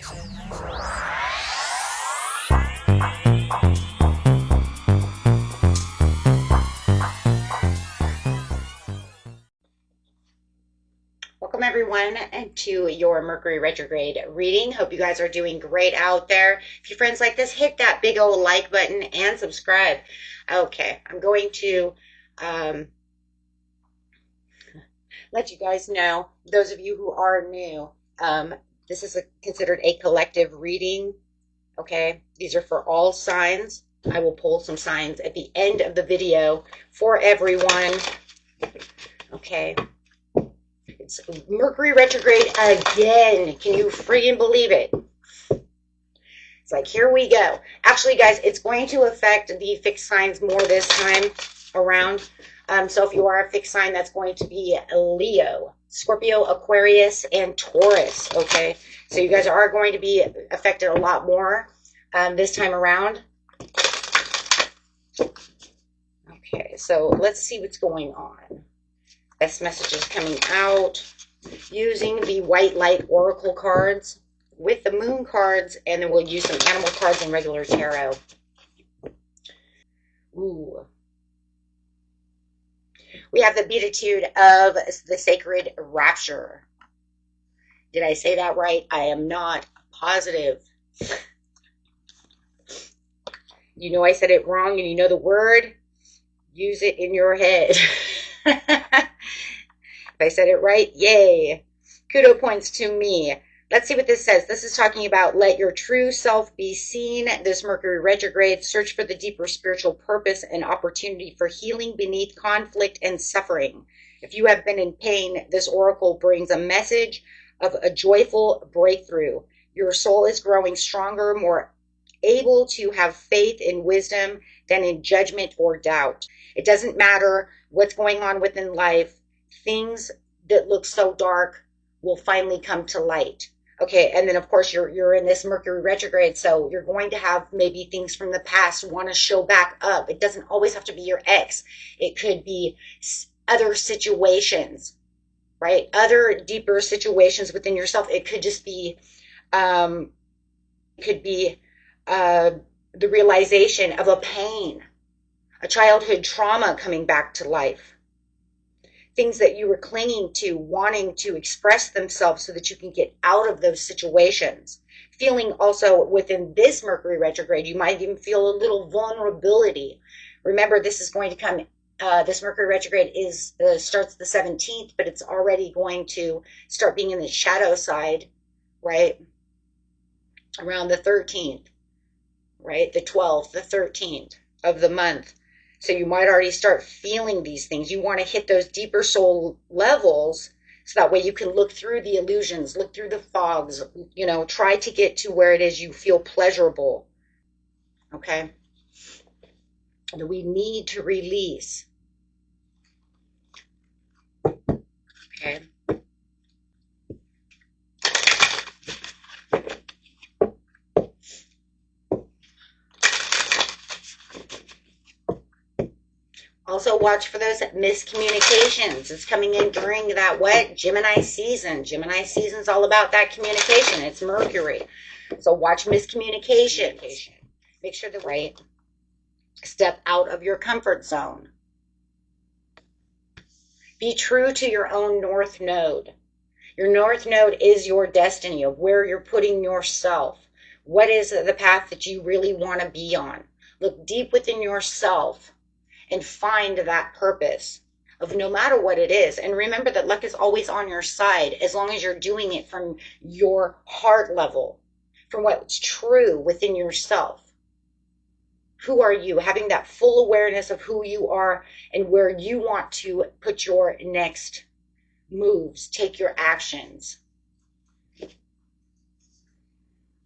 Welcome everyone to your Mercury retrograde reading. Hope you guys are doing great out there. If your friends like this, hit that big old like button and subscribe. Okay, I'm going to let you guys know, those of you who are new, this is considered a collective reading. Okay, these are for all signs. I will pull some signs at the end of the video for everyone. Okay. It's Mercury retrograde again. Can you freaking believe it? It's like, here we go. Actually, guys, it's going to affect the fixed signs more this time around. So if you are a fixed sign, that's going to be Leo, Scorpio, Aquarius, and Taurus. Okay, so you guys are going to be affected a lot more this time around. Okay, so let's see what's going on. Best messages coming out using the white light oracle cards with the moon cards, and then we'll use some animal cards and regular tarot. Ooh. We have the beatitude of the sacred rapture. Did I say that right? I am not positive. You know I said it wrong and you know the word. Use it in your head. If I said it right, yay. Kudo points to me. Let's see what this says. This is talking about let your true self be seen. This Mercury retrograde, search for the deeper spiritual purpose and opportunity for healing beneath conflict and suffering. If you have been in pain, this oracle brings a message of a joyful breakthrough. Your soul is growing stronger, more able to have faith in wisdom than in judgment or doubt. It doesn't matter what's going on within life. Things that look so dark will finally come to light. Okay, and then of course you're in this Mercury retrograde, so you're going to have maybe things from the past want to show back up. It doesn't always have to be your ex. It could be other situations, right? Other deeper situations within yourself. It could just be, the realization of a pain, a childhood trauma coming back to life. Things that you were clinging to, wanting to express themselves so that you can get out of those situations. Feeling also within this Mercury retrograde, you might even feel a little vulnerability. Remember, this is going to come, this Mercury retrograde starts the 17th, but it's already going to start being in the shadow side, right? Around the 13th, right? The 12th, the 13th of the month. So you might already start feeling these things. You want to hit those deeper soul levels so that way you can look through the illusions, look through the fogs, you know, try to get to where it is you feel pleasurable. Okay? And we need to release. Okay? Also watch for those miscommunications. It's coming in during that what? Gemini season. Gemini season's all about that communication. It's Mercury. So watch miscommunication. Make sure that right. Step out of your comfort zone. Be true to your own North Node. Your North Node is your destiny of where you're putting yourself. What is the path that you really want to be on? Look deep within yourself and find that purpose of no matter what it is. And remember that luck is always on your side as long as you're doing it from your heart level, from what's true within yourself. Who are you? Having that full awareness of who you are and where you want to put your next moves, take your actions.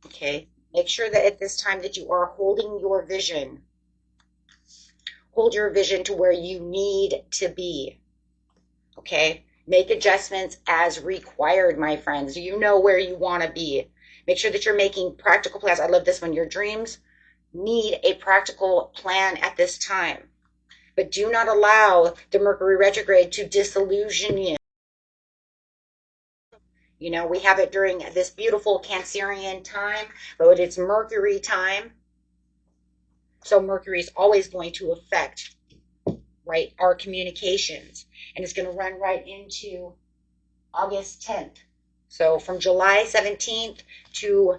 Okay, make sure that at this time that you are holding your vision. Hold your vision to where you need to be. Okay, make adjustments as required, my friends. You know where you want to be. Make sure that you're making practical plans. I love this one. Your dreams need a practical plan at this time. But do not allow the Mercury retrograde to disillusion you. You know, we have it during this beautiful Cancerian time, but it's Mercury time. So Mercury is always going to affect, right, our communications. And it's going to run right into August 10th. So from July 17th to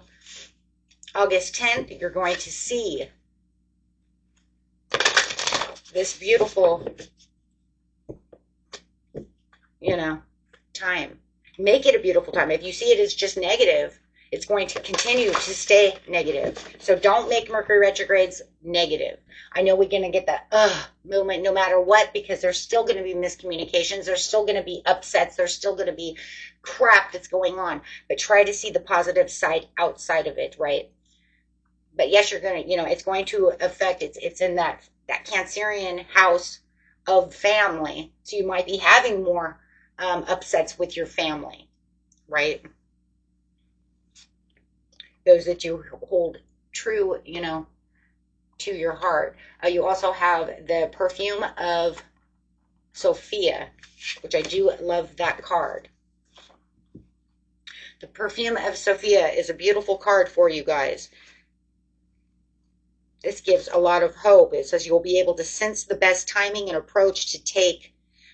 August 10th, you're going to see this beautiful, you know, time. Make it a beautiful time. If you see it as just negative, it's going to continue to stay negative. So don't make Mercury retrogrades negative. I know we're going to get that movement no matter what, because there's still going to be miscommunications. There's still going to be upsets. There's still going to be crap that's going on. But try to see the positive side outside of it, right? But yes, you're going to, you know, it's going to affect, it's in that Cancerian house of family. So you might be having more upsets with your family, right? Those that you hold true, you know, to your heart. You also have the perfume of Sophia, which I do love that card. The perfume of Sophia is a beautiful card for you guys. This gives a lot of hope. It says you'll be able to sense the best timing and approach to take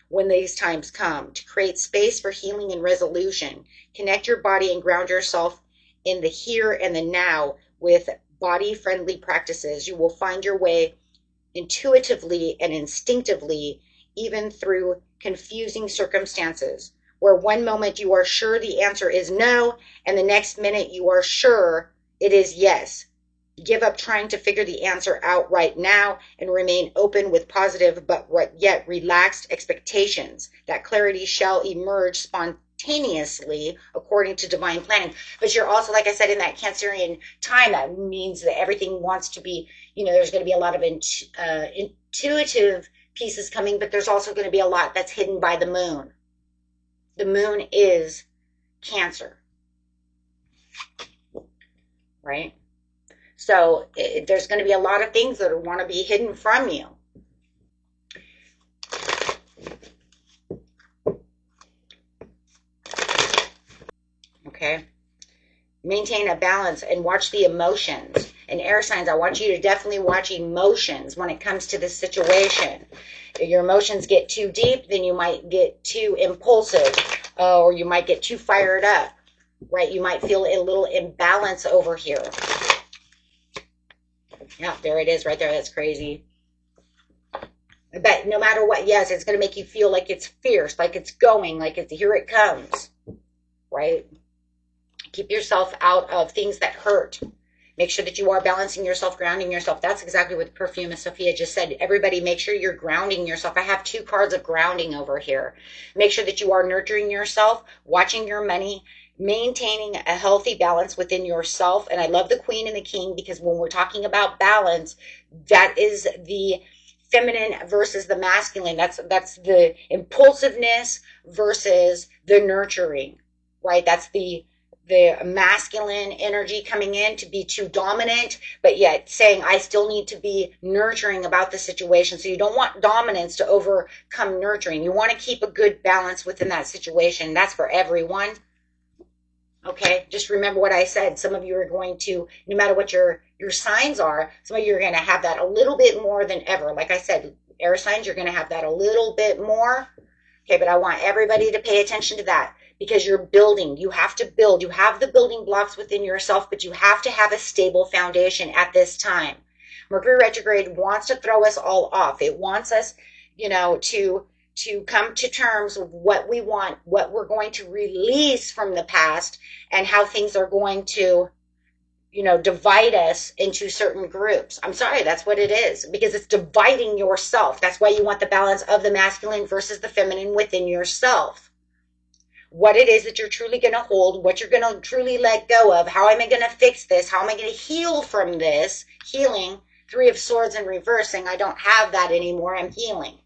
when these times come, to create space for healing and resolution. Connect your body and ground yourself in the here and the now with body-friendly practices. You will find your way intuitively and instinctively, even through confusing circumstances, where one moment you are sure the answer is no, and the next minute you are sure it is yes. Give up trying to figure the answer out right now and remain open with positive but yet relaxed expectations that clarity shall emerge spontaneously according to divine planning. But you're also, like I said, in that Cancerian time, that means that everything wants to be, you know, there's going to be a lot of intuitive pieces coming, but there's also going to be a lot that's hidden by the moon. The moon is Cancer, right? So there's going to be a lot of things that want to be hidden from you. Okay. Maintain a balance and watch the emotions. And air signs, I want you to definitely watch emotions when it comes to this situation. If your emotions get too deep, then you might get too impulsive, or you might get too fired up, right? You might feel a little imbalance over here. Yeah, there it is right there. That's crazy. But no matter what, yes, it's going to make you feel like it's fierce, like it's going, like it's here it comes, right? Keep yourself out of things that hurt. Make sure that you are balancing yourself, grounding yourself. That's exactly what the perfume of Sophia just said. Everybody, make sure you're grounding yourself. I have 2 cards of grounding over here. Make sure that you are nurturing yourself, watching your money, maintaining a healthy balance within yourself. And I love the Queen and the King, because when we're talking about balance, that is the feminine versus the masculine. That's the impulsiveness versus the nurturing, right? That's the masculine energy coming in to be too dominant, but yet saying, I still need to be nurturing about the situation. So you don't want dominance to overcome nurturing. You want to keep a good balance within that situation. That's for everyone. Okay, just remember what I said. Some of you are going to, no matter what your signs are, some of you are going to have that a little bit more than ever. Like I said, air signs, you're going to have that a little bit more. Okay, but I want everybody to pay attention to that, because you're building. You have to build. You have the building blocks within yourself, but you have to have a stable foundation at this time. Mercury retrograde wants to throw us all off. It wants us, you know, to come to terms with what we want, what we're going to release from the past, and how things are going to, you know, divide us into certain groups. I'm sorry, that's what it is, because it's dividing yourself. That's why you want the balance of the masculine versus the feminine within yourself. What it is that you're truly going to hold, what you're going to truly let go of. How am I going to fix this? How am I going to heal from this? Healing, 3 of Swords in reverse, saying I don't have that anymore. I'm healing.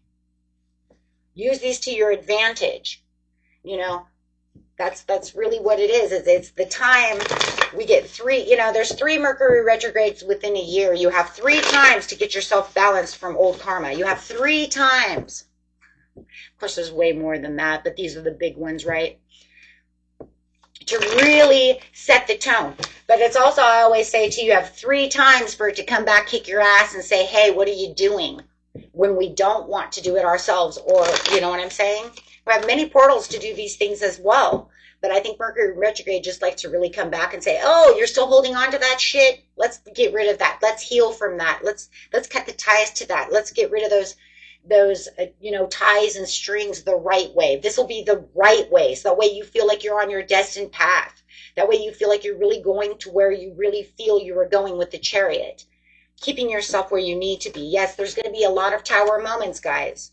Use these to your advantage. You know, that's really what it is. It's the time we get 3, you know, there's 3 Mercury retrogrades within a year. You have 3 times to get yourself balanced from old karma. You have 3 times. Of course, there's way more than that, but these are the big ones, right? to really set the tone. But it's also, I always say to you, you have 3 times for it to come back, kick your ass, and say, hey, what are you doing? When we don't want to do it ourselves, or, you know what I'm saying? We have many portals to do these things as well. But I think Mercury retrograde just likes to really come back and say, oh, you're still holding on to that shit? Let's get rid of that. Let's heal from that. Let's cut the ties to that. Let's get rid of those ties and strings the right way. This will be the right way. So that way you feel like you're on your destined path. That way you feel like you're really going to where you really feel you were going with the Chariot. Keeping yourself where you need to be. Yes, there's going to be a lot of tower moments, guys.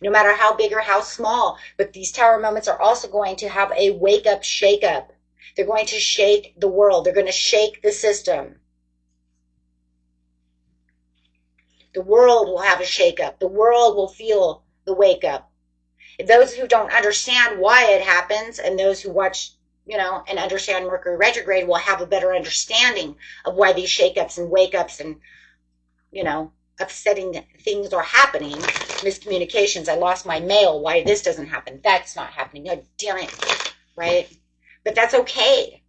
No matter how big or how small. But these tower moments are also going to have a wake-up, shake-up. They're going to shake the world. They're going to shake the system. The world will have a shake-up. The world will feel the wake-up. Those who don't understand why it happens, and those who watch, and understand Mercury retrograde will have a better understanding of why these shake-ups and wake-ups and, upsetting things are happening. Miscommunications. I lost my mail. Why this doesn't happen? That's not happening. God damn it. Right? But that's okay.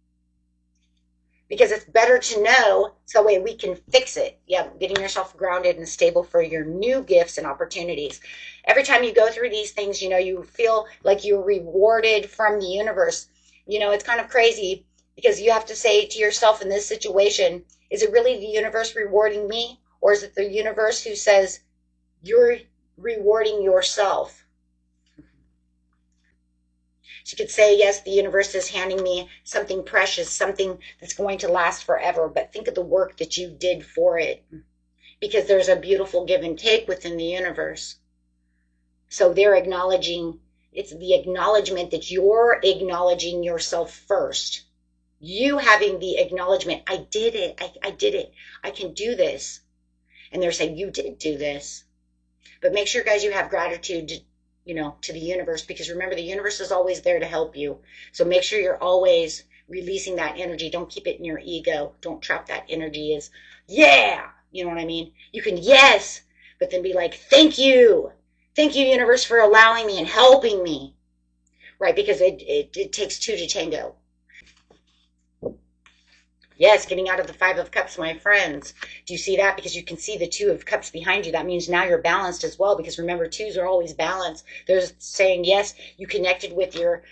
Because it's better to know so that way we can fix it. Yeah, getting yourself grounded and stable for your new gifts and opportunities. Every time you go through these things, you feel like you're rewarded from the universe. It's kind of crazy because you have to say to yourself in this situation, is it really the universe rewarding me? Or is it the universe who says, you're rewarding yourself? She could say, yes, the universe is handing me something precious, something that's going to last forever. But think of the work that you did for it. Because there's a beautiful give and take within the universe. So they're acknowledging, it's the acknowledgement that you're acknowledging yourself first. You having the acknowledgement, I did it, I did it, I can do this. And they're saying, you did do this. But make sure, guys, you have gratitude, to the universe. Because remember, the universe is always there to help you. So make sure you're always releasing that energy. Don't keep it in your ego. Don't trap that energy as, yeah. You know what I mean? You can, yes. But then be like, thank you. Thank you, universe, for allowing me and helping me. Right? Because it takes 2 to tango. Yes, getting out of the 5 of Cups, my friends. Do you see that? Because you can see the 2 of Cups behind you. That means now you're balanced as well. Because remember, 2s are always balanced. They're saying, yes, you connected with your,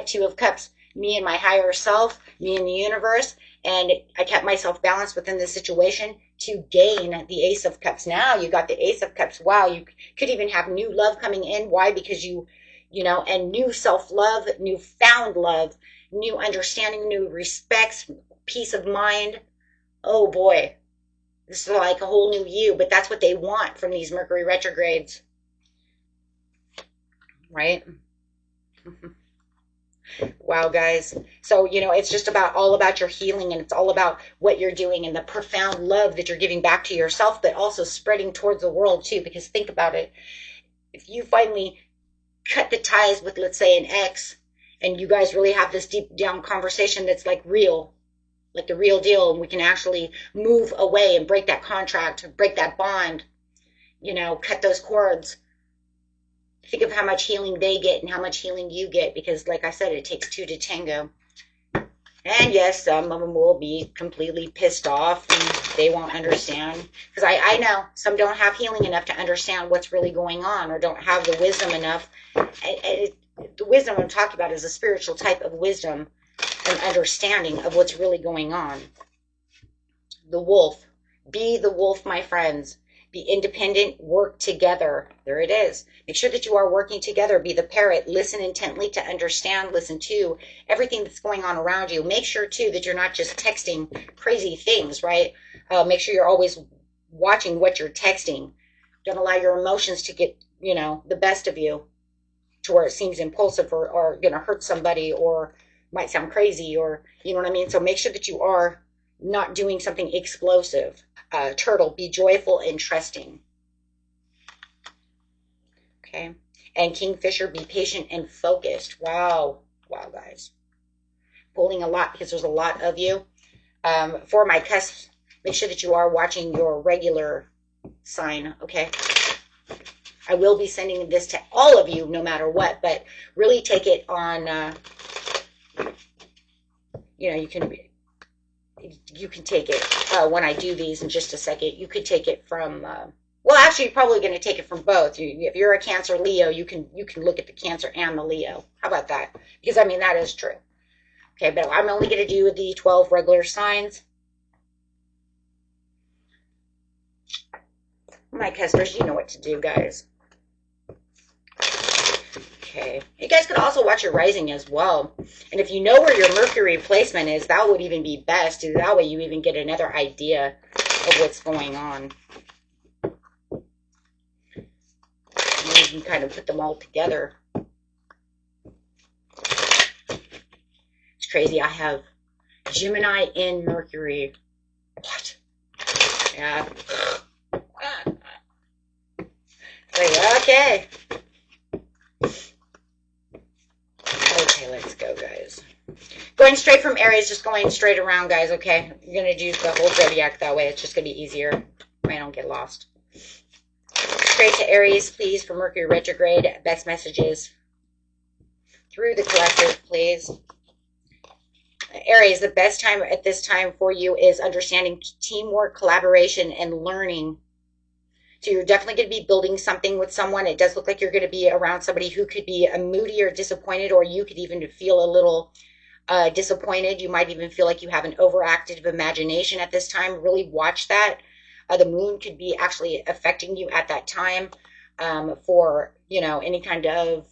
2 of Cups? Me and my higher self, me and the universe. And I kept myself balanced within this situation to gain the Ace of Cups. Now you got the Ace of Cups. Wow, you could even have new love coming in. Why? Because and new self-love, new found love, new understanding, new respects, peace of mind. Oh boy, this is like a whole new you. But that's what they want from these Mercury retrogrades, right? Wow, guys. So it's just all about your healing, and it's all about what you're doing and the profound love that you're giving back to yourself, but also spreading towards the world too. Because think about it, if you finally cut the ties with, let's say, an ex, and you guys really have this deep down conversation that's like real, like the real deal, and we can actually move away and break that contract, break that bond, cut those cords. Think of how much healing they get and how much healing you get, because like I said, it takes 2 to tango. And yes, some of them will be completely pissed off and they won't understand. Because I know some don't have healing enough to understand what's really going on, or don't have the wisdom enough. The wisdom I'm talking about is a spiritual type of wisdom and understanding of what's really going on. The wolf. Be the wolf, my friends. Be independent. Work together. There it is. Make sure that you are working together. Be the parrot. Listen intently to understand. Listen to everything that's going on around you. Make sure, too, that you're not just texting crazy things, right? Make sure you're always watching what you're texting. Don't allow your emotions to get, the best of you to where it seems impulsive or going to hurt somebody, or might sound crazy, or, you know what I mean? So make sure that you are not doing something explosive. Turtle, be joyful and trusting. Okay. And Kingfisher, be patient and focused. Wow. Wow, guys. Pulling a lot because there's a lot of you. For my cusps, make sure that you are watching your regular sign. Okay. I will be sending this to all of you no matter what, but really take it on you know, you can take it when I do these in just a second. You could take it from well, actually, you're probably going to take it from both. If you're a Cancer Leo, you can look at the Cancer and the Leo. How about that? Because I mean that is true. Okay, but I'm only going to do the 12 regular signs. My customers, you know what to do, guys. Okay. You guys could also watch your rising as well. And if you know where your Mercury placement is, that would even be best. That way you even get another idea of what's going on. And you can kind of put them all together. It's crazy. I have Gemini in Mercury. What? Yeah. Okay. Okay, let's go, guys. Going straight from Aries, just going straight around, guys, okay? You're going to do the whole zodiac that way. It's just going to be easier. I don't get lost. Straight to Aries, please, for Mercury retrograde. Best messages through the collective, please. Aries, the best time at this time for you is understanding teamwork, collaboration, and learning. So you're definitely going to be building something with someone. It does look like you're going to be around somebody who could be moody or disappointed, or you could even feel a little disappointed. You might even feel like you have an overactive imagination at this time. Really watch that. The moon could be actually affecting you at that time for, you know, any kind of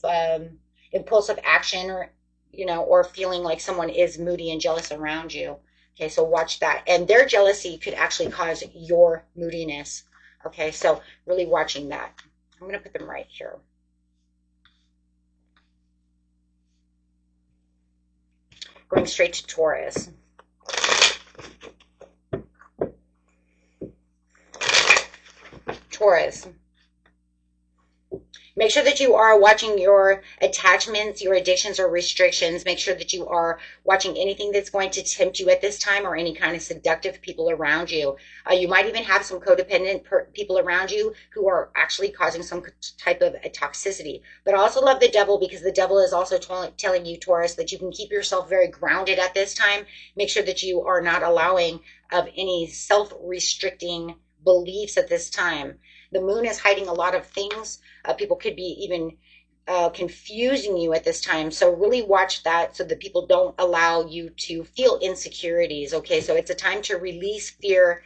impulsive action, or, you know, or feeling like someone is moody and jealous around you. Okay, so watch that. And their jealousy could actually cause your moodiness. Okay, so really watching that. I'm going to put them right here. Going straight to Taurus. Taurus. Make sure that you are watching your attachments, your addictions or restrictions. Make sure that you are watching anything that's going to tempt you at this time, or any kind of seductive people around you. You might even have some codependent people around you who are actually causing some type of toxicity. But I also love the devil, because the devil is also telling you, Taurus, that you can keep yourself very grounded at this time. Make sure that you are not allowing of any self-restricting beliefs at this time. The moon is hiding a lot of things. People could be even confusing you at this time. So really watch that, so that people don't allow you to feel insecurities. Okay, so it's a time to release fear.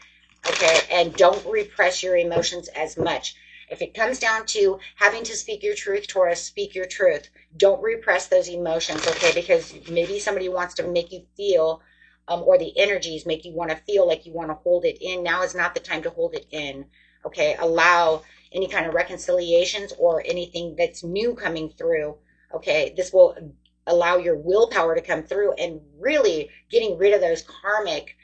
Okay, and don't repress your emotions as much. If it comes down to having to speak your truth, Taurus, speak your truth. Don't repress those emotions, okay? Because maybe somebody wants to make you feel, or the energies make you want to feel like you want to hold it in. Now is not the time to hold it in. Okay, allow any kind of reconciliations or anything that's new coming through. Okay, this will allow your willpower to come through, and really getting rid of those karmic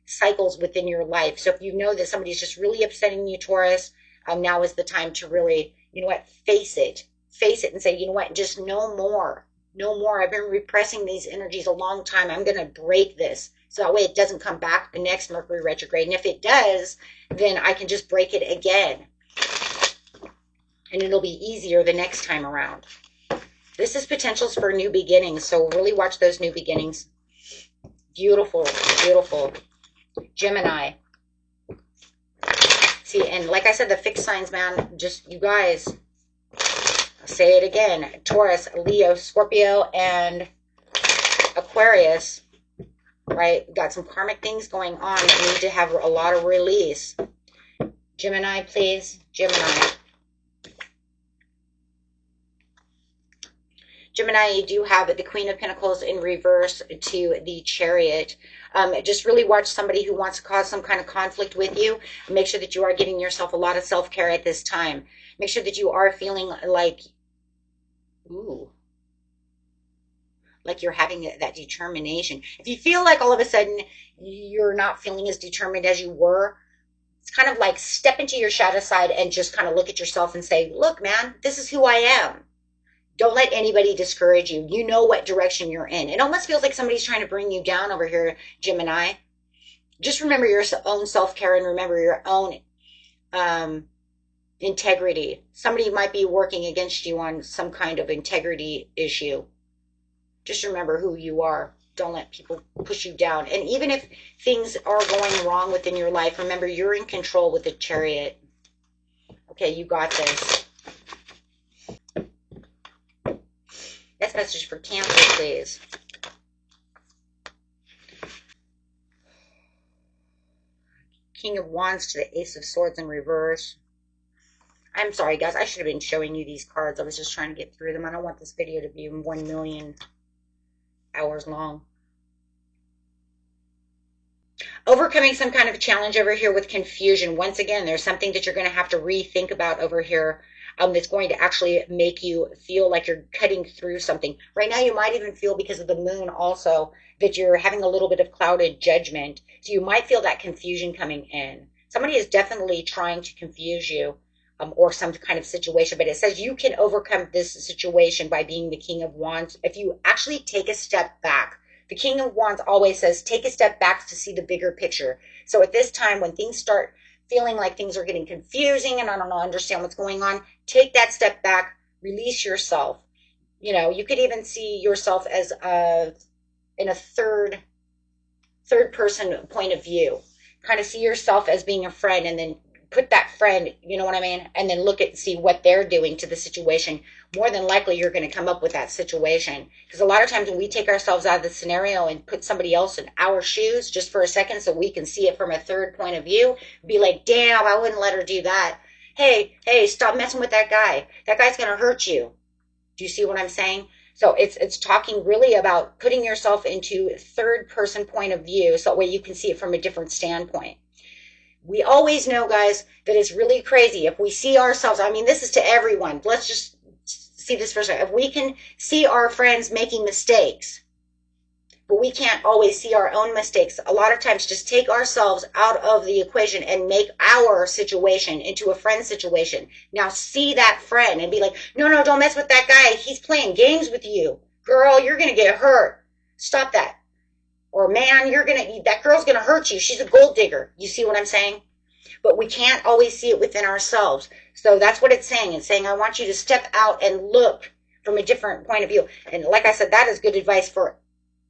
cycles within your life. So if you know that somebody's just really upsetting you, Taurus, now is the time to really, you know what, face it and say, you know what, just no more. No more. I've been repressing these energies a long time. I'm going to break this, so that way it doesn't come back the next Mercury retrograde. And if it does, then I can just break it again, and it'll be easier the next time around. This is potentials for new beginnings, so really watch those new beginnings. Beautiful, beautiful. Gemini. See, and like I said, the fixed signs, man, just you guys, I'll say it again, Taurus, Leo, Scorpio, and Aquarius, right? We've got some karmic things going on that need to have a lot of release. Gemini, please. Gemini. Gemini, you do have the Queen of Pentacles in reverse to the Chariot. Just really watch somebody who wants to cause some kind of conflict with you. Make sure that you are giving yourself a lot of self-care at this time. Make sure that you are feeling like, ooh, like you're having that determination. If you feel like all of a sudden you're not feeling as determined as you were, it's kind of like step into your shadow side and just kind of look at yourself and say, look, man, this is who I am. Don't let anybody discourage you. You know what direction you're in. It almost feels like somebody's trying to bring you down over here, Gemini. Just remember your own self-care, and remember your own integrity. Somebody might be working against you on some kind of integrity issue. Just remember who you are. Don't let people push you down. And even if things are going wrong within your life, remember, you're in control with the Chariot. Okay, you got this. That's message for Cancer, please. King of Wands to the Ace of Swords in reverse. I'm sorry, guys. I should have been showing you these cards. I was just trying to get through them. I don't want this video to be 1 million hours long. Overcoming some kind of challenge over here with confusion. Once again, there's something that you're going to have to rethink about over here that's going to actually make you feel like you're cutting through something. Right now, you might even feel, because of the moon also, that you're having a little bit of clouded judgment. So you might feel that confusion coming in. Somebody is definitely trying to confuse you or some kind of situation. But it says you can overcome this situation by being the King of Wands if you actually take a step back. The King of Wands always says, take a step back to see the bigger picture. So at this time, when things start feeling like things are getting confusing and I don't know, understand what's going on, take that step back, release yourself. You know, you could even see yourself as in a third person point of view. Kind of see yourself as being a friend, and then put that friend, you know what I mean? And then look at, see what they're doing to the situation. More than likely, you're going to come up with that situation. Because a lot of times when we take ourselves out of the scenario and put somebody else in our shoes just for a second so we can see it from a third point of view, be like, damn, I wouldn't let her do that. Hey, stop messing with that guy. That guy's going to hurt you. Do you see what I'm saying? So it's talking really about putting yourself into third person point of view so that way you can see it from a different standpoint. We always know, guys, that it's really crazy if we see ourselves. I mean, this is to everyone. Let's just see this for a second. If we can see our friends making mistakes, but we can't always see our own mistakes, a lot of times just take ourselves out of the equation and make our situation into a friend situation. Now see that friend and be like, no, don't mess with that guy. He's playing games with you. Girl, you're going to get hurt. Stop that. Or man, that girl's going to hurt you. She's a gold digger. You see what I'm saying? But we can't always see it within ourselves. So that's what it's saying. It's saying, I want you to step out and look from a different point of view. And like I said, that is good advice for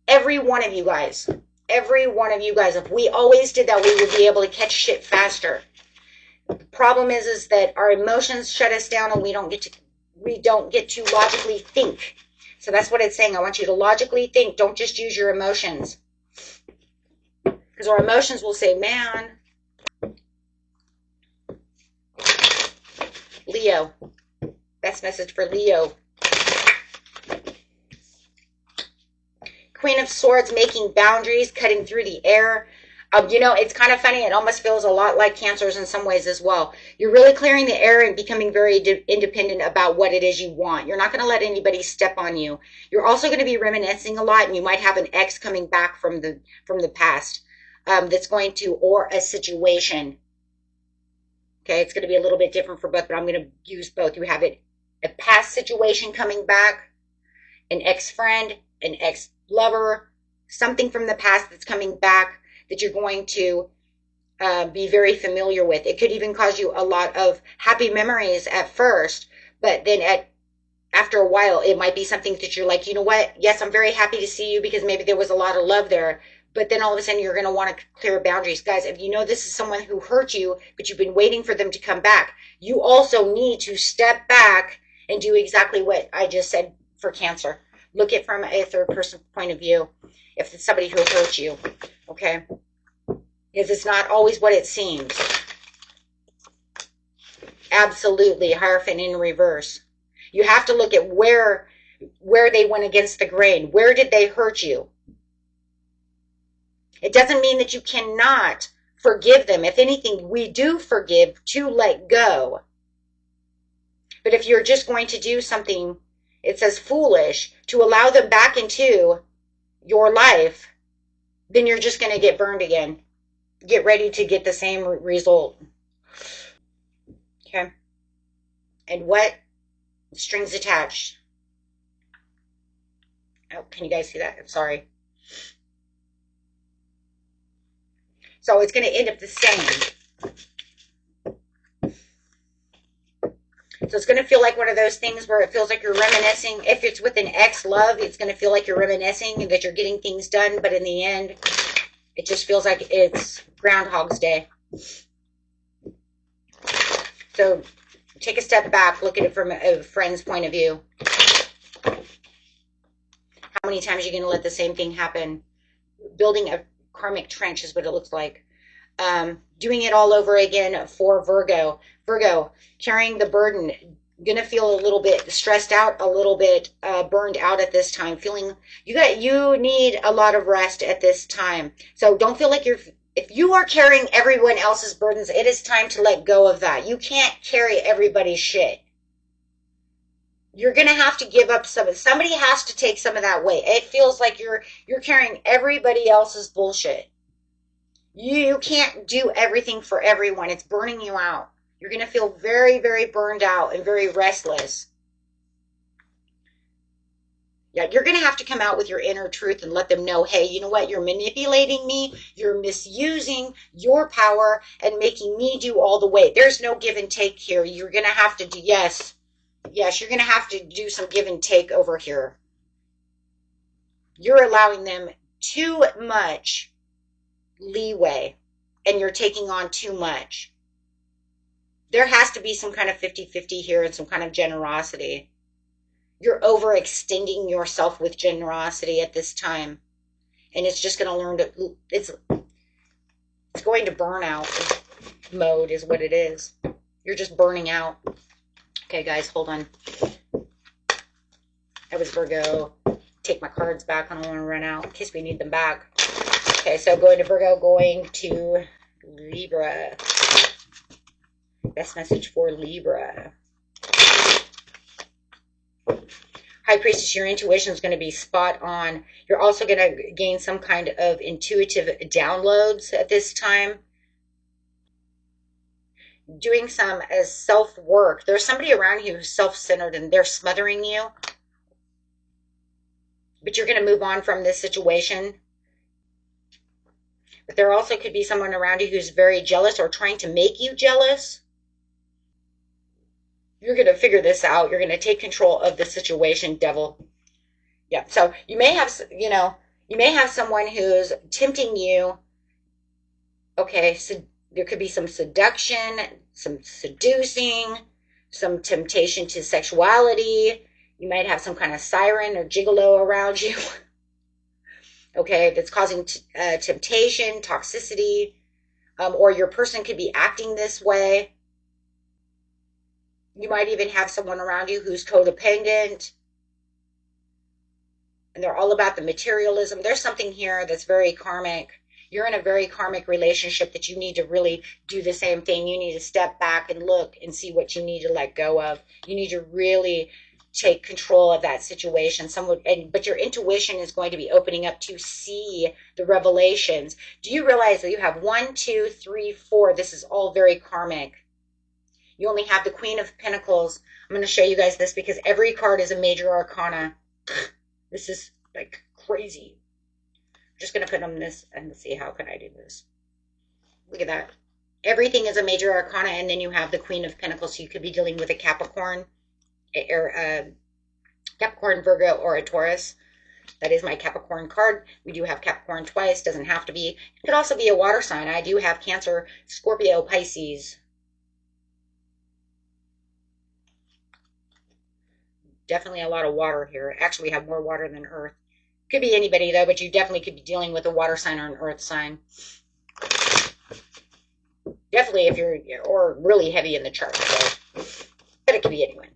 every one of you guys. Every one of you guys. If we always did that, we would be able to catch shit faster. The problem is that our emotions shut us down and we don't get to logically think. So that's what it's saying. I want you to logically think. Don't just use your emotions. Because our emotions will say, man. Leo. Best message for Leo. Queen of Swords, making boundaries, cutting through the air. You know, it's kind of funny. It almost feels a lot like Cancers in some ways as well. You're really clearing the air and becoming very independent about what it is you want. You're not going to let anybody step on you. You're also going to be reminiscing a lot, and you might have an ex coming back from the past that's going to, or a situation. Okay, it's going to be a little bit different for both, but I'm going to use both. You have a past situation coming back, an ex-friend, an ex-lover, something from the past that's coming back that you're going to be very familiar with. It could even cause you a lot of happy memories at first, but then after a while, it might be something that you're like, you know what? Yes, I'm very happy to see you because maybe there was a lot of love there. But then all of a sudden, you're going to want to clear boundaries. Guys, if you know this is someone who hurt you, but you've been waiting for them to come back, you also need to step back and do exactly what I just said for Cancer. Look at it from a third person point of view. If it's somebody who hurt you, okay? Because it's not always what it seems. Absolutely, Hierophant in reverse. You have to look at where they went against the grain. Where did they hurt you? It doesn't mean that you cannot forgive them. If anything, we do forgive to let go. But if you're just going to do something, it says foolish, to allow them back into your life, then you're just going to get burned again. Get ready to get the same result. Okay? And what? Strings attached. Oh, can you guys see that? I'm sorry. So it's going to end up the same. So it's going to feel like one of those things where it feels like you're reminiscing. If it's with an ex-love, it's going to feel like you're reminiscing and that you're getting things done. But in the end, it just feels like it's Groundhog's Day. So take a step back. Look at it from a friend's point of view. How many times are you going to let the same thing happen? Building a karmic trench is what it looks like. Doing it all over again for Virgo. Virgo, carrying the burden, gonna feel a little bit stressed out, a little bit burned out at this time. Feeling you need a lot of rest at this time. So don't feel like if you are carrying everyone else's burdens, it is time to let go of that. You can't carry everybody's shit. You're gonna have to give up some. Somebody has to take some of that weight. It feels like you're carrying everybody else's bullshit. You can't do everything for everyone. It's burning you out. You're going to feel very, very burned out and very restless. Yeah, you're going to have to come out with your inner truth and let them know, hey, you know what? You're manipulating me. You're misusing your power and making me do all the weight. There's no give and take here. You're going to have to do, yes, you're going to have to do some give and take over here. You're allowing them too much leeway and you're taking on too much. There has to be some kind of 50-50 here and some kind of generosity. You're overextending yourself with generosity at this time. And it's just going to learn to, it's going to burn out mode is what it is. You're just burning out. Okay, guys, hold on. That was Virgo. Take my cards back. I don't want to run out in case we need them back. Okay, so going to Virgo, going to Libra. Best message for Libra. High Priestess, your intuition is going to be spot on. You're also going to gain some kind of intuitive downloads at this time. Doing some as self-work. There's somebody around you who's self-centered and they're smothering you. But you're going to move on from this situation. But there also could be someone around you who's very jealous or trying to make you jealous. You're going to figure this out. You're going to take control of the situation, devil. Yeah, so you may have, you may have someone who's tempting you. Okay, so there could be some seduction, some seducing, some temptation to sexuality. You might have some kind of siren or gigolo around you. Okay, that's causing temptation, toxicity, or your person could be acting this way. You might even have someone around you who's codependent, and they're all about the materialism. There's something here that's very karmic. You're in a very karmic relationship that you need to really do the same thing. You need to step back and look and see what you need to let go of. You need to really take control of that situation. But your intuition is going to be opening up to see the revelations. Do you realize that you have 1, 2, 3, 4? This is all very karmic. You only have the Queen of Pentacles. I'm going to show you guys this because every card is a major arcana. This is like crazy. I'm just going to put on this and see how can I do this. Look at that. Everything is a major arcana, and then you have the Queen of Pentacles. So you could be dealing with a Capricorn, Capricorn, Virgo, or a Taurus. That is my Capricorn card. We do have Capricorn twice. Doesn't have to be. It could also be a water sign. I do have Cancer, Scorpio, Pisces. Definitely a lot of water here. Actually, we have more water than earth. Could be anybody, though, but you definitely could be dealing with a water sign or an earth sign. Definitely if you're, or really heavy in the chart. So. But it could be anyone.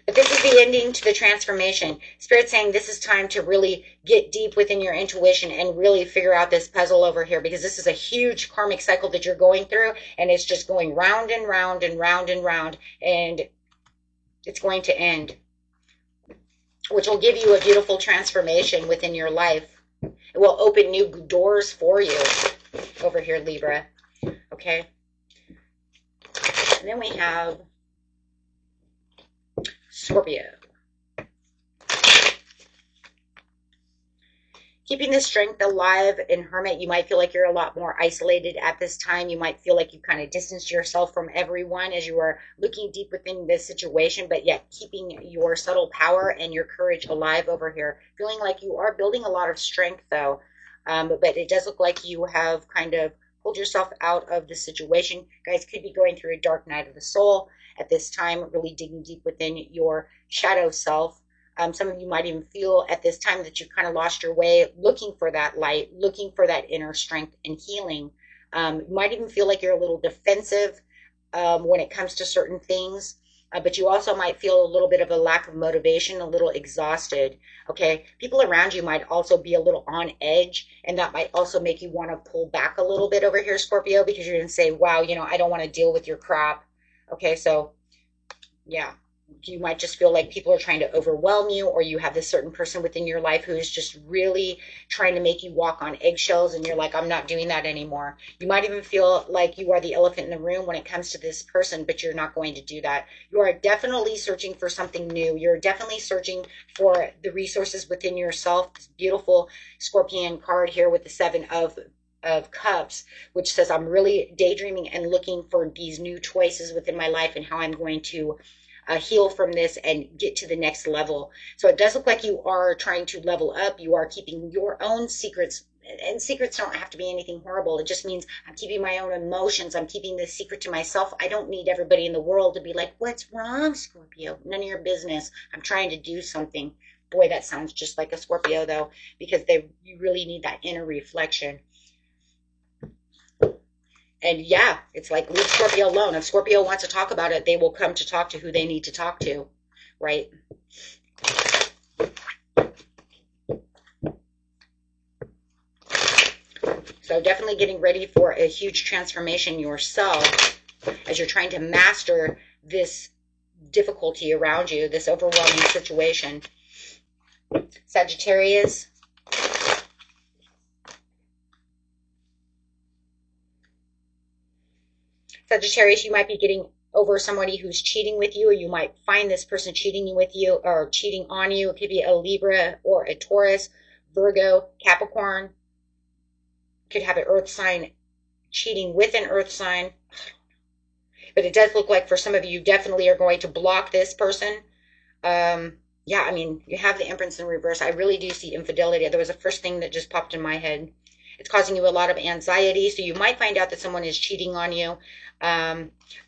But this is the ending to the transformation. Spirit's saying this is time to really get deep within your intuition and really figure out this puzzle over here, because this is a huge karmic cycle that you're going through, and it's just going round and round and round and round, and it's going to end, which will give you a beautiful transformation within your life. It will open new doors for you over here, Libra. Okay. And then we have Scorpio. Keeping the strength alive in Hermit, you might feel like you're a lot more isolated at this time. You might feel like you kind of distanced yourself from everyone as you are looking deep within this situation, but yet keeping your subtle power and your courage alive over here. Feeling like you are building a lot of strength, though. But it does look like you have kind of pulled yourself out of the situation. You guys could be going through a dark night of the soul at this time, really digging deep within your shadow self. Some of you might even feel at this time that you've kind of lost your way, looking for that light, looking for that inner strength and healing. You might even feel like you're a little defensive when it comes to certain things, but you also might feel a little bit of a lack of motivation, a little exhausted. Okay, people around you might also be a little on edge, and that might also make you want to pull back a little bit over here, Scorpio, because you're going to say, wow, you know, I don't want to deal with your crap. Okay, so yeah. You might just feel like people are trying to overwhelm you, or you have this certain person within your life who is just really trying to make you walk on eggshells, and you're like, I'm not doing that anymore. You might even feel like you are the elephant in the room when it comes to this person, but you're not going to do that. You are definitely searching for something new. You're definitely searching for the resources within yourself. This beautiful Scorpion card here with the Seven of Cups, which says I'm really daydreaming and looking for these new choices within my life and how I'm going to heal from this and get to the next level. So it does look like you are trying to level up. You are keeping your own secrets, and secrets don't have to be anything horrible. It just means I'm keeping my own emotions. I'm keeping this secret to myself. I don't need everybody in the world to be like, what's wrong, Scorpio? None of your business. I'm trying to do something. Boy, that sounds just like a Scorpio, though, because you really need that inner reflection. And yeah, it's like, leave Scorpio alone. If Scorpio wants to talk about it, they will come to talk to who they need to talk to, right? So definitely getting ready for a huge transformation yourself as you're trying to master this difficulty around you, this overwhelming situation. Sagittarius. Sagittarius, you might be getting over somebody who's cheating with you, or you might find this person cheating with you or cheating on you. It could be a Libra or a Taurus, Virgo, Capricorn. Could have an earth sign cheating with an earth sign. But it does look like for some of you, definitely are going to block this person. Yeah, I mean, you have the Empress in reverse. I really do see infidelity. There was the first thing that just popped in my head. It's causing you a lot of anxiety. So you might find out that someone is cheating on you.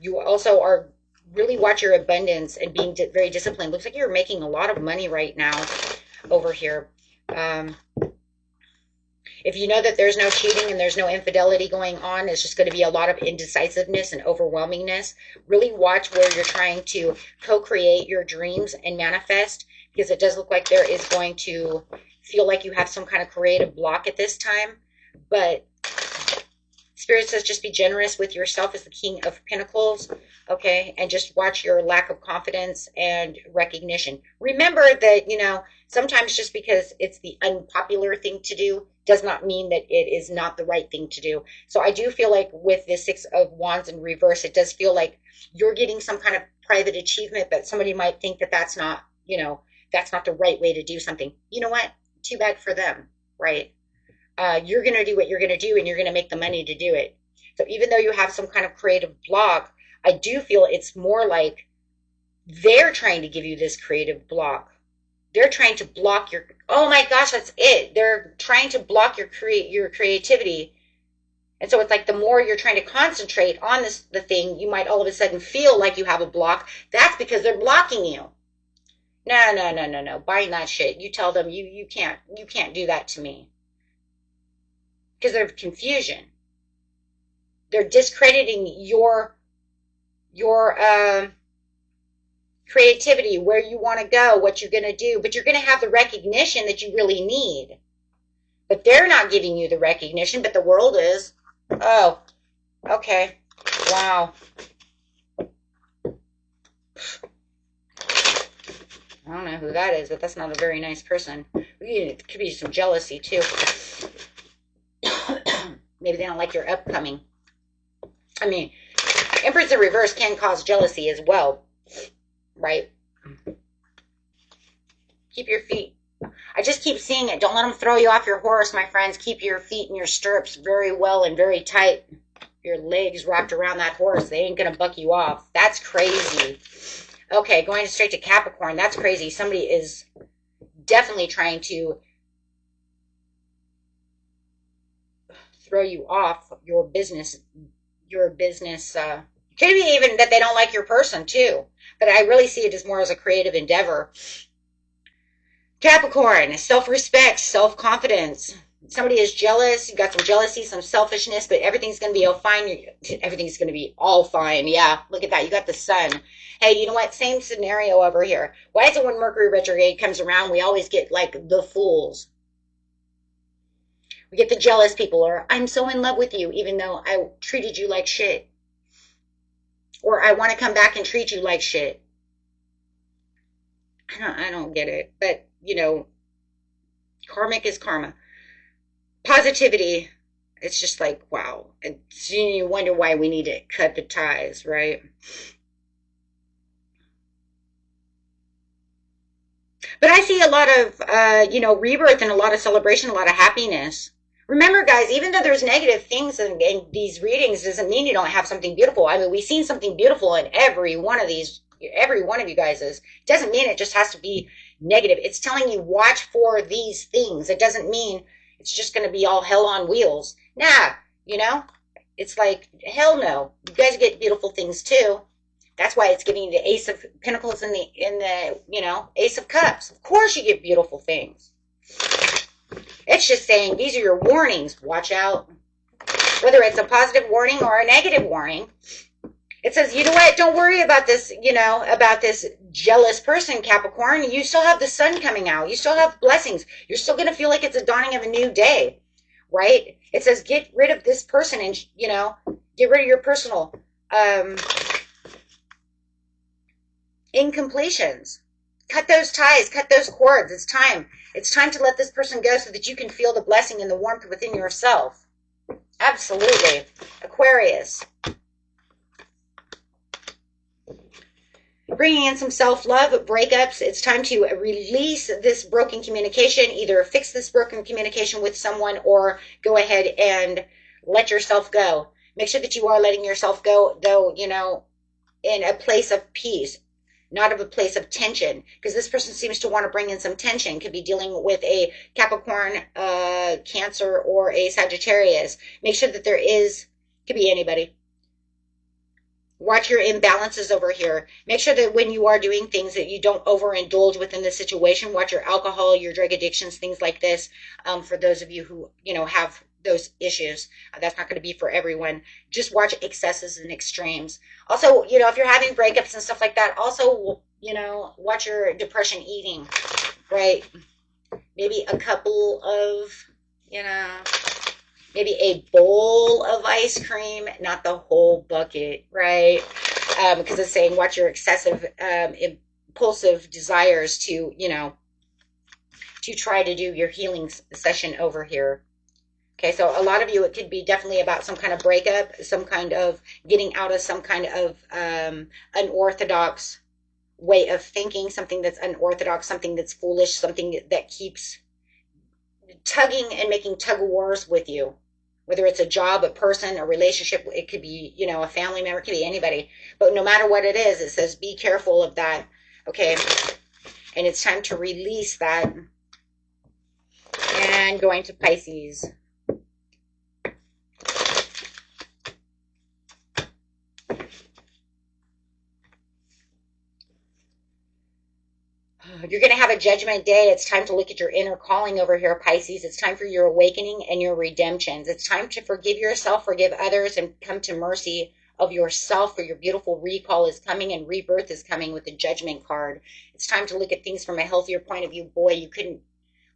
You also are really watch your abundance and being very disciplined. Looks like you're making a lot of money right now over here. If you know that there's no cheating and there's no infidelity going on, it's just going to be a lot of indecisiveness and overwhelmingness. Really watch where you're trying to co-create your dreams and manifest, because it does look like there is going to feel like you have some kind of creative block at this time. But Spirit says just be generous with yourself as the King of Pentacles, okay? And just watch your lack of confidence and recognition. Remember that, you know, sometimes just because it's the unpopular thing to do does not mean that it is not the right thing to do. So I do feel like with the Six of Wands in reverse, it does feel like you're getting some kind of private achievement, but somebody might think that that's not, you know, that's not the right way to do something. You know what? Too bad for them, right? You're going to do what you're going to do, and you're going to make the money to do it. So even though you have some kind of creative block, I do feel it's more like they're trying to give you this creative block. They're trying to block your, oh my gosh, that's it. They're trying to block your creativity. And so it's like the more you're trying to concentrate on the thing, you might all of a sudden feel like you have a block. That's because they're blocking you. No. Buying that shit. You tell them you can't do that to me. Because they're confusion. They're discrediting your creativity, where you want to go, what you're going to do, but you're going to have the recognition that you really need. But they're not giving you the recognition, but the world is. Oh, okay. Wow. I don't know who that is, but that's not a very nice person. It could be some jealousy, too. Maybe they don't like your upcoming. I mean, Empress in reverse can cause jealousy as well, right? Keep your feet I just keep seeing it. Don't let them throw you off your horse, my friends. Keep your feet in your stirrups very well and very tight. Your legs wrapped around that horse. They ain't going to buck you off. That's crazy. Okay, going straight to Capricorn. That's crazy. Somebody is definitely trying to throw you off your business. Could be even that they don't like your person too. But I really see it as more as a creative endeavor. Capricorn, self-respect, self-confidence. Somebody is jealous. You got some jealousy, some selfishness, but everything's going to be all fine. Everything's going to be all fine. Yeah, look at that. You got the sun. Hey, you know what? Same scenario over here. Why is it when Mercury retrograde comes around, we always get like the fools? We get the jealous people, or I'm so in love with you, even though I treated you like shit. Or I want to come back and treat you like shit. I don't get it. But, you know, karmic is karma. Positivity, it's just like, wow. And you wonder why we need to cut the ties, right? But I see a lot of, rebirth and a lot of celebration, a lot of happiness. Remember, guys, even though there's negative things in these readings, doesn't mean you don't have something beautiful. I mean, we've seen something beautiful in every one of you guys. It doesn't mean it just has to be negative. It's telling you watch for these things. It doesn't mean it's just going to be all hell on wheels. Nah, it's like, hell no. You guys get beautiful things too. That's why it's giving you the Ace of Pentacles and the Ace of Cups. Of course you get beautiful things. It's just saying these are your warnings. Watch out. Whether it's a positive warning or a negative warning. It says, you know what? Don't worry about this, about this jealous person, Capricorn. You still have the sun coming out. You still have blessings. You're still going to feel like it's a dawning of a new day, right? It says, get rid of this person and, get rid of your personal incompletions. Cut those ties, cut those cords. It's time. It's time to let this person go so that you can feel the blessing and the warmth within yourself. Absolutely. Aquarius. Bringing in some self-love, breakups. It's time to release this broken communication. Either fix this broken communication with someone or go ahead and let yourself go. Make sure that you are letting yourself go, though, in a place of peace. Not of a place of tension, because this person seems to want to bring in some tension. Could be dealing with a Capricorn, Cancer, or a Sagittarius. Make sure that could be anybody. Watch your imbalances over here. Make sure that when you are doing things that you don't overindulge within the situation. Watch your alcohol, your drug addictions, things like this. For those of you who, have those issues. That's not going to be for everyone. Just watch excesses and extremes. Also, if you're having breakups and stuff like that, also, watch your depression eating, right? Maybe a couple of, maybe a bowl of ice cream, not the whole bucket, right? Because it's saying watch your excessive, impulsive desires to, to try to do your healing session over here. Okay, so a lot of you, it could be definitely about some kind of breakup, some kind of getting out of some kind of unorthodox way of thinking, something that's unorthodox, something that's foolish, something that keeps tugging and making tug-of-wars with you. Whether it's a job, a person, a relationship, it could be, a family member, it could be anybody. But no matter what it is, it says be careful of that, okay? And it's time to release that. And going to Pisces. You're going to have a judgment day. It's time to look at your inner calling over here, Pisces. It's time for your awakening and your redemptions. It's time to forgive yourself, forgive others, and come to mercy of yourself, for your beautiful recall is coming and rebirth is coming with the judgment card. It's time to look at things from a healthier point of view. Boy, you couldn't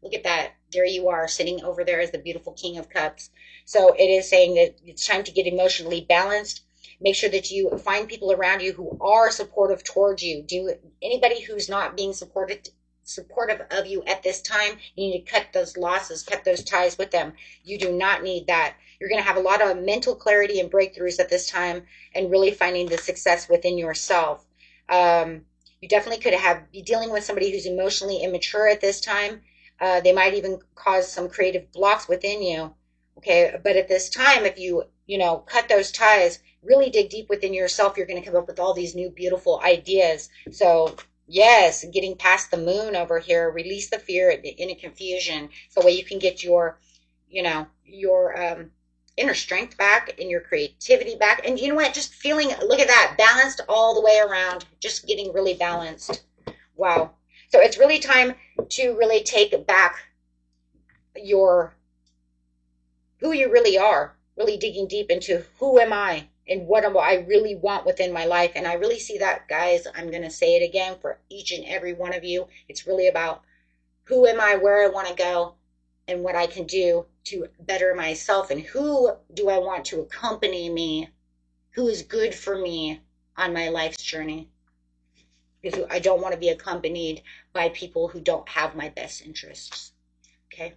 look at that. There you are sitting over there as the beautiful King of Cups. So it is saying that it's time to get emotionally balanced. Make sure that you find people around you who are supportive towards you. Anybody who's not being supportive of you at this time, you need to cut those losses, cut those ties with them. You do not need that. You're going to have a lot of mental clarity and breakthroughs at this time, and really finding the success within yourself. You definitely could be dealing with somebody who's emotionally immature at this time. They might even cause some creative blocks within you. Okay, but at this time, if you, cut those ties, really dig deep within yourself, you're going to come up with all these new beautiful ideas. So, yes, getting past the moon over here, release the fear and the inner confusion, so that way you can get your, your inner strength back and your creativity back. And you know what? Just feeling, look at that, balanced all the way around, just getting really balanced. Wow. So it's really time to really take back your who you really are, really digging deep into who am I and what do I really want within my life. And I really see that, guys. I'm going to say it again for each and every one of you. It's really about who am I, where I want to go, and what I can do to better myself, and who do I want to accompany me, who is good for me on my life's journey. Because I don't want to be accompanied by people who don't have my best interests. Okay?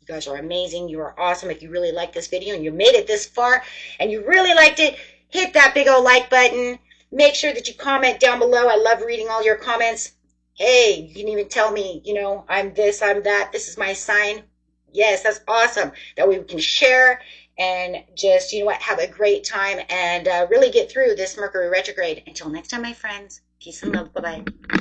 You guys are amazing. You are awesome. If you really like this video and you made it this far and you really liked it, hit that big old like button. Make sure that you comment down below. I love reading all your comments. Hey, you can even tell me, I'm this, I'm that. This is my sign. Yes, that's awesome. That way we can share and just, have a great time and really get through this Mercury retrograde. Until next time, my friends. Peace and love. Bye-bye.